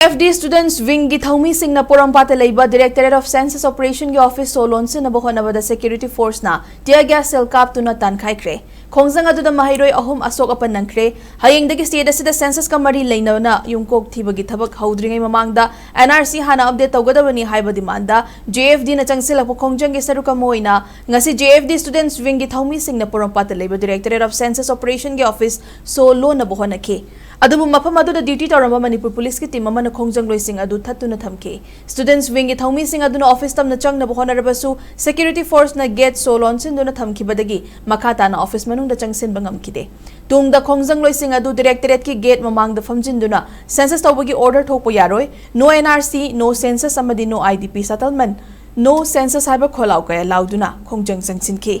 FD Students Wing Githaumi Singh na Porampata Leiba Directorate of Census Operation gi Office Solon sin na bohonabada Security Force na tear gas cell kap tu na Nangkhre Khongjang aduda Maheiroi ahum Asok-Apan Nangkhre hayeng dagi state asida census ka mari leina na yung kok thibagi thabak haudringai mamangda NRC hana update tawgadabani haiba demanda JFD na changsilak Khongjang gi saruka moina ngasi JFD Students Wing Githaumi Singh na Porampata Leiba Directorate of Census Operation gi Office Solon na bohonake Adubu mafam aduda duty tawramba Manipur Police ki team amana Khongjang loising adu thatuna thamke Students Wing gi thaumi sing aduna office tam na chang na bohonarabasu Security Force na gate solon sin duna thamki badagi makata na office manung da changsin bangam kide tungda Khongjang loising adu directorate ki gate mamang da famjin duna census tawbagi order thokpo yaroi no NRC no census amadi no IDP settlement no census haiba kholau kaya lauduna Khongjang changsin ke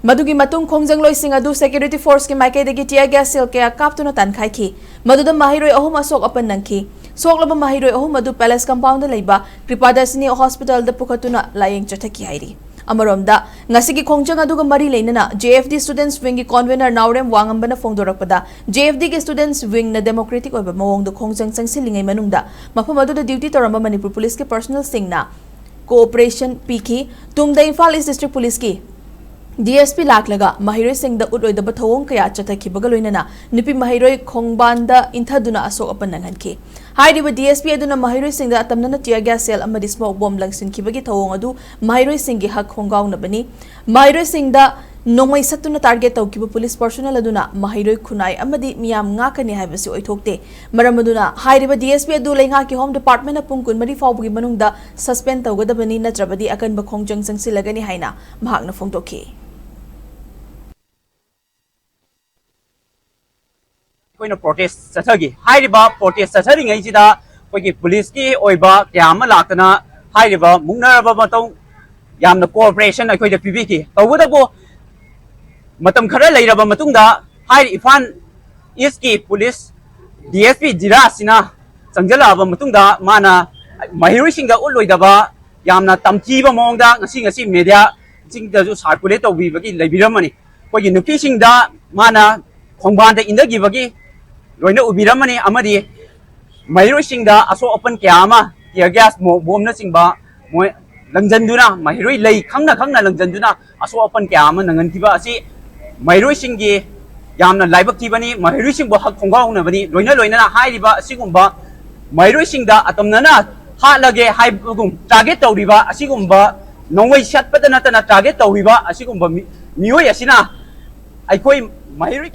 Madugi matung Khongjang loising adu Security Force ki maikay dagi tear gas cell kaya kaptuna tankai ki Maduda Maheiroi ahum Asok-Apan nangki Soklaba Maheiroi ahum adu Palace Compound leiba Kripadarshini Hospital da pukatuna layeng chathaki hairi Amaromda ngasigi Khongjang aduga mari leinana JFD Students Wing ki convener Naurem Wangambana phongdorakpada JFD ki Students Wing na democratic oiba mawongda Khongjang changsilingai manungda mafam aduda duty tawramba Manipur Police ki personal singna cooperation piki tungda Imphal East District Police ki DSP laklaga Maheiroi Singh da utloi da bathawong kaya chathaki bagaloinana nipi Maheiroi Khongbanda inthaduna Asok-Apan nanghanki hairiba DSP aduna Maheiroi Singh da atamnana tear gas cell amadi smoke bomb langsin kibagi thawong adu Maheiroi Singh gi hak khongaw nabani Maheiroi Singh da nongmai satuna target tawkiba police personnel aduna Maheiroi khunai amadi miyam ngakani haibasi oithokte maram aduna hairiba DSP adu leinga ki home department na pungkun mari fawbugi manungda suspend tawgadabani natrabadi akanba Khongjang changsilagani haina mahakna phongtokhi कोई protest चथगी हाइरिबा protest चथरिंगै जिदा कोई police की ओइबा क्यामा लातना हाइरिबा मुंगनारबा मतौ यामना cooperation अखोइ the PB की तवदबो मतम खरा लैरबा मतुंगदा high Irfan east की police DSP जिरा सिना चंगजलाबा मतुंगदा माना Maheiroi सिंगा उलोइदबा यामना तमकीबा मोंगदा ngasi ngasi media सिंगदा जो सर्कुलेट तौबिबगी लैबिरमनी कोइ नुपी सिंगदा माना खोंगबानदा इंदगिबगी लोइना उबिरमनी अमदी Maheiroi Singda Asok-Apan kyama tear gas bomna singba moi langjanduna Maheiroi lei khangna langjanduna Asok-Apan kyama nangantiba asi Maheiroi Singgi yamna laibak tibani Maheiroi Singbo hak khongauna bani loina na hairiba asigumba Maheiroi Singda atamnana halage haibugum target tawriba asigumba nongwai shat patana target tawriba asigumba mioi asina aikoi Maheiroi